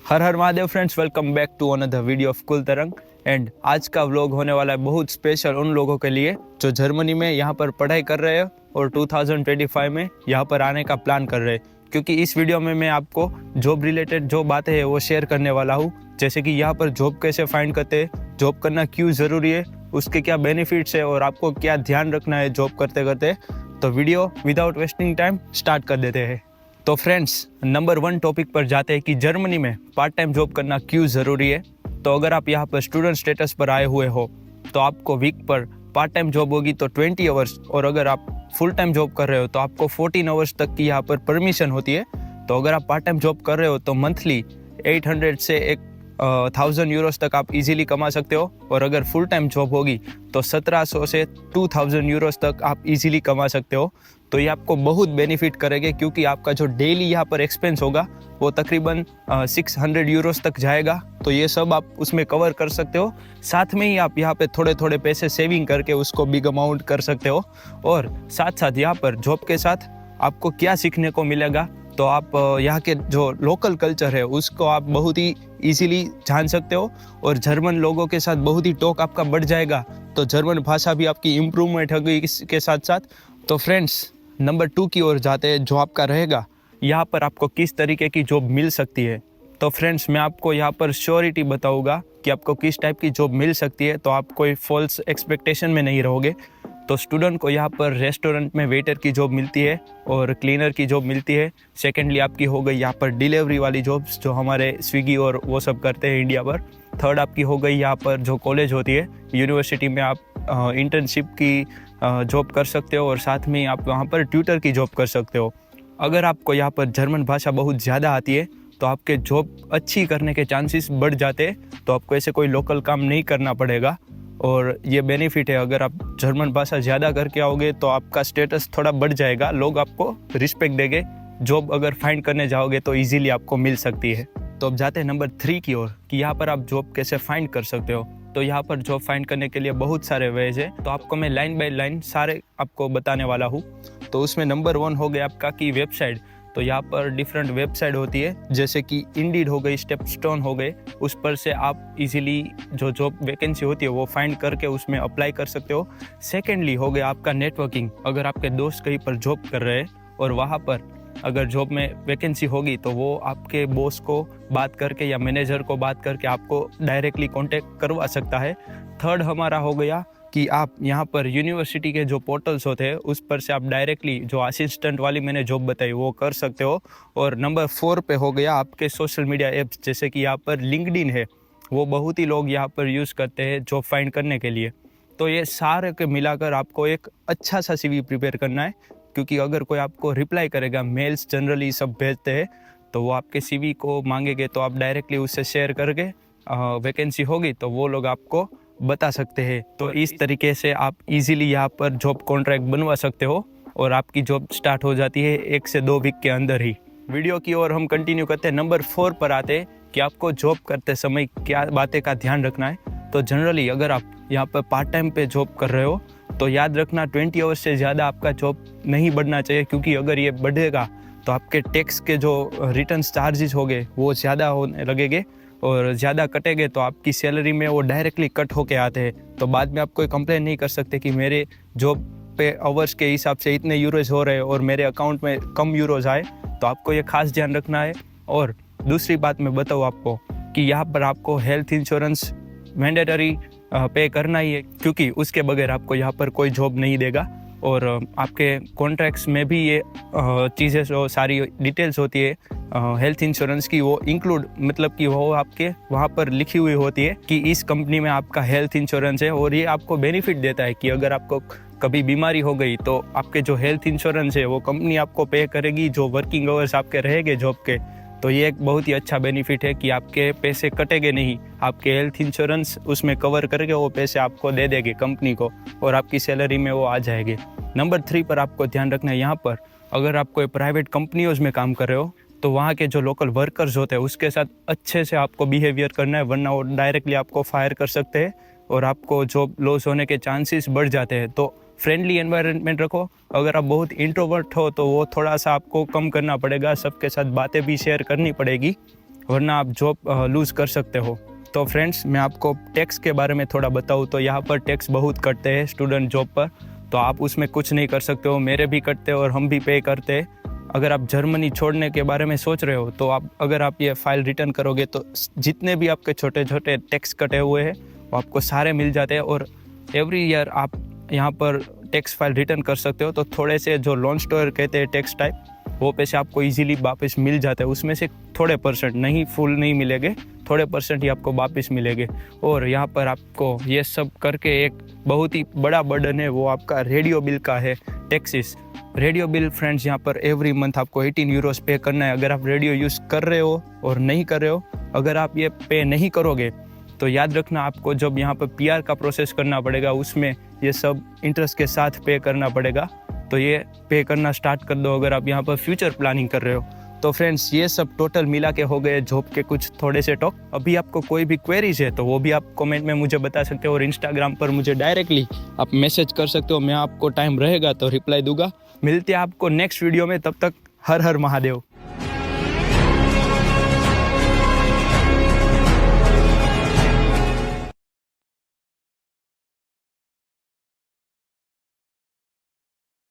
Her Har Mahadev friends, welcome back to another video of Kul Tarang. And आज का vlog होने वाला है बहुत स्पेशल उन लोगों के लिए जो जर्मनी में यहाँ पर पढ़ाई कर रहे हैं और 2025 में यहाँ पर आने का प्लान कर रहे हैं। क्योंकि इस वीडियो में मैं आपको जॉब रिलेटेड जो बातें हैं वो शेयर करने वाला हूँ, जैसे कि यहाँ पर जॉब कैसे फाइंड करते हैं, जॉब करना क्यों ज़रूरी है, उसके क्या बेनिफिट्स है और आपको क्या ध्यान रखना है जॉब करते करते। तो video without wasting time start कर देते हैं। तो फ्रेंड्स, नंबर 1 टॉपिक पर जाते हैं कि जर्मनी में पार्ट टाइम जॉब करना क्यों ज़रूरी है। तो अगर आप यहाँ पर स्टूडेंट स्टेटस पर आए हुए हो तो आपको वीक पर पार्ट टाइम जॉब होगी तो 20 आवर्स, और अगर आप फुल टाइम जॉब कर रहे हो तो आपको 14 आवर्स तक की यहाँ पर परमिशन होती है। तो अगर आप पार्ट टाइम जॉब कर रहे हो तो मंथली 800 से 1000 यूरोस तक आप इजीली कमा सकते हो, और अगर फुल टाइम जॉब होगी तो 1700 से 2000 यूरोस तक आप इजीली कमा सकते हो। तो ये आपको बहुत बेनिफिट करेंगे क्योंकि आपका जो डेली यहाँ पर एक्सपेंस होगा वो तकरीबन 600 यूरोस तक जाएगा। तो ये सब आप उसमें कवर कर सकते हो। साथ में ही आप यहाँ पे थोड़े थोड़े पैसे सेविंग करके उसको बिग अमाउंट कर सकते हो। और साथ साथ यहाँ पर जॉब के साथ आपको क्या सीखने को मिलेगा, तो आप यहाँ के जो लोकल कल्चर है उसको आप बहुत ही इजीली जान सकते हो, और जर्मन लोगों के साथ बहुत ही टॉक आपका बढ़ जाएगा। तो जर्मन भाषा भी आपकी इम्प्रूवमेंट होगी इसके साथ साथ। तो फ्रेंड्स, नंबर 2 की ओर जाते हैं, जो आपका रहेगा यहाँ पर आपको किस तरीके की जॉब मिल सकती है। तो फ्रेंड्स, मैं आपको यहाँ पर श्योरिटी बताऊँगा कि आपको किस टाइप की जॉब मिल सकती है, तो आप कोई फॉल्स एक्सपेक्टेशन में नहीं रहोगे। तो स्टूडेंट को यहाँ पर रेस्टोरेंट में वेटर की जॉब मिलती है और क्लीनर की जॉब मिलती है। सेकेंडली आपकी हो गई यहाँ पर डिलीवरी वाली जॉब्स जो हमारे स्विगी और वो सब करते हैं इंडिया पर। थर्ड आपकी हो गई यहाँ पर जो कॉलेज होती है, यूनिवर्सिटी में आप इंटर्नशिप की जॉब कर सकते हो, और साथ में आप वहाँ पर ट्यूटर की जॉब कर सकते हो। अगर आपको यहाँ पर जर्मन भाषा बहुत ज़्यादा आती है तो आपके जॉब अच्छी करने के चांसेस बढ़ जाते हैं। तो आपको ऐसे कोई लोकल काम नहीं करना पड़ेगा, और ये बेनिफिट है। अगर आप जर्मन भाषा ज़्यादा करके आओगे तो आपका स्टेटस थोड़ा बढ़ जाएगा, लोग आपको रिस्पेक्ट देंगे। जॉब अगर फाइंड करने जाओगे तो इजीली आपको मिल सकती है। तो अब जाते हैं नंबर 3 की ओर कि यहाँ पर आप जॉब कैसे फाइंड कर सकते हो। तो यहाँ पर जॉब फाइंड करने के लिए बहुत सारे वेज है, तो आपको मैं लाइन बाय लाइन सारे आपको बताने वाला हूँ। तो उसमें नंबर 1 हो गया आपका की वेबसाइट। तो यहाँ पर डिफरेंट वेबसाइट होती है, जैसे कि इंडीड हो गई, स्टेपस्टोन हो गए। उस पर से आप इजीली जो जॉब वैकेंसी होती है वो फाइंड करके उसमें अप्लाई कर सकते हो। सेकेंडली हो गया आपका नेटवर्किंग। अगर आपके दोस्त कहीं पर जॉब कर रहे हैं और वहाँ पर अगर जॉब में वैकेंसी होगी तो वो आपके बॉस को बात करके या मैनेजर को बात करके आपको डायरेक्टली कांटेक्ट करवा सकता है। थर्ड हमारा हो गया कि आप यहाँ पर यूनिवर्सिटी के जो पोर्टल्स होते हैं उस पर से आप डायरेक्टली जो असिस्टेंट वाली मैंने जॉब बताई वो कर सकते हो। और नंबर 4 पे हो गया आपके सोशल मीडिया ऐप्स, जैसे कि यहाँ पर लिंक्डइन है, वो बहुत ही लोग यहाँ पर यूज़ करते हैं जॉब फाइंड करने के लिए। तो ये सारे के मिलाकर आपको एक अच्छा सा CV प्रिपेयर करना है, क्योंकि अगर कोई आपको रिप्लाई करेगा, मेल्स जनरली सब भेजते हैं, तो वो आपके CV को मांगेंगे तो आप डायरेक्टली उससे शेयर करके वैकेंसी होगी तो वो लोग आपको बता सकते हैं। तो इस तरीके से आप इजीली यहाँ पर जॉब कॉन्ट्रैक्ट बनवा सकते हो, और आपकी जॉब स्टार्ट हो जाती है 1 से 2 वीक के अंदर ही। वीडियो की ओर हम कंटिन्यू करते हैं। नंबर 4 पर आते हैं कि आपको जॉब करते समय क्या बातें का ध्यान रखना है। तो जनरली अगर आप यहाँ पर पार्ट टाइम पे जॉब कर रहे हो तो याद रखना 20 आवर्स से ज़्यादा आपका जॉब नहीं बढ़ना चाहिए, क्योंकि अगर ये बढ़ेगा तो आपके टैक्स के जो रिटर्न चार्जेस होंगे वो ज़्यादा होने लगेंगे, और ज़्यादा कटेंगे तो आपकी सैलरी में वो डायरेक्टली कट होके आते हैं। तो बाद में आप कोई कंप्लेन नहीं कर सकते कि मेरे जॉब पे आवर्स के हिसाब से इतने यूरोज हो रहे हैं और मेरे अकाउंट में कम यूरोज आए। तो आपको ये खास ध्यान रखना है। और दूसरी बात मैं बताऊँ आपको कि यहाँ पर आपको हेल्थ इंश्योरेंस मैंडेटरी पे करना ही है, क्योंकि उसके बगैर आपको यहाँ पर कोई जॉब नहीं देगा। और आपके कॉन्ट्रैक्ट्स में भी ये चीज़ें जो सारी डिटेल्स होती है हेल्थ इंश्योरेंस की, वो इंक्लूड मतलब कि वो आपके वहाँ पर लिखी हुई होती है कि इस कंपनी में आपका हेल्थ इंश्योरेंस है, और ये आपको बेनिफिट देता है कि अगर आपको कभी बीमारी हो गई तो आपके जो हेल्थ इंश्योरेंस है वो कंपनी आपको पे करेगी, जो वर्किंग आवर्स आपके रहेंगे जॉब के। तो ये एक बहुत ही अच्छा बेनिफिट है कि आपके पैसे कटेंगे नहीं, आपके हेल्थ इंश्योरेंस उसमें कवर करके वो पैसे आपको दे देंगे कंपनी को, और आपकी सैलरी में वो आ जाएंगे। नंबर 3 पर आपको ध्यान रखना है, यहाँ पर अगर आप कोई प्राइवेट कंपनियों में काम कर रहे हो तो वहाँ के जो लोकल वर्कर्स होते हैं उसके साथ अच्छे से आपको बिहेवियर करना है, वरना वो डायरेक्टली आपको फायर कर सकते हैं और आपको जॉब लॉस होने के चांसेस बढ़ जाते हैं। तो फ्रेंडली एनवायरनमेंट रखो। अगर आप बहुत इंट्रोवर्ट हो तो वो थोड़ा सा आपको कम करना पड़ेगा, सबके साथ बातें भी शेयर करनी पड़ेगी। वरना आप जॉब लूज़ कर सकते हो। तो फ्रेंड्स, मैं आपको टैक्स के बारे में थोड़ा बताऊँ तो यहाँ पर टैक्स बहुत कटते हैं स्टूडेंट जॉब पर, तो आप उसमें कुछ नहीं कर सकते हो। मेरे भी कटते हैं और हम भी पे करते हैं। अगर आप जर्मनी छोड़ने के बारे में सोच रहे हो तो अगर आप ये फाइल रिटर्न करोगे तो जितने भी आपके छोटे छोटे टैक्स कटे हुए हैं वो आपको सारे मिल जाते हैं, और एवरी ईयर आप यहाँ पर टैक्स फाइल रिटर्न कर सकते हो। तो थोड़े से जो लोन स्टोर कहते हैं टैक्स टाइप, वो पैसे आपको इजीली वापस मिल जाते हैं। उसमें से थोड़े परसेंट, नहीं फुल नहीं मिलेंगे, थोड़े परसेंट ही आपको वापस मिलेंगे। और यहाँ पर आपको ये सब करके एक बहुत ही बड़ा बर्डन है, वो आपका रेडियो बिल का है, टैक्सेस। रेडियो बिल फ्रेंड्स, यहाँ पर एवरी मंथ आपको 18 यूरोस पे करना है। अगर आप रेडियो यूज़ कर रहे हो और नहीं कर रहे हो, अगर आप ये पे नहीं करोगे तो याद रखना आपको जब यहाँ पर PR का प्रोसेस करना पड़ेगा, उसमें ये सब इंटरेस्ट के साथ पे करना पड़ेगा। तो ये पे करना स्टार्ट कर दो अगर आप यहाँ पर फ्यूचर प्लानिंग कर रहे हो। तो फ्रेंड्स, ये सब टोटल मिला के हो गए जॉब के कुछ थोड़े से टॉक। अभी आपको कोई भी क्वेरीज है तो वो भी आप कमेंट में मुझे बता सकते हो, और इंस्टाग्राम पर मुझे डायरेक्टली आप मैसेज कर सकते हो। मैं आपको टाइम रहेगा तो रिप्लाई दूंगा। मिलते हैं आपको नेक्स्ट वीडियो में, तब तक हर हर महादेव।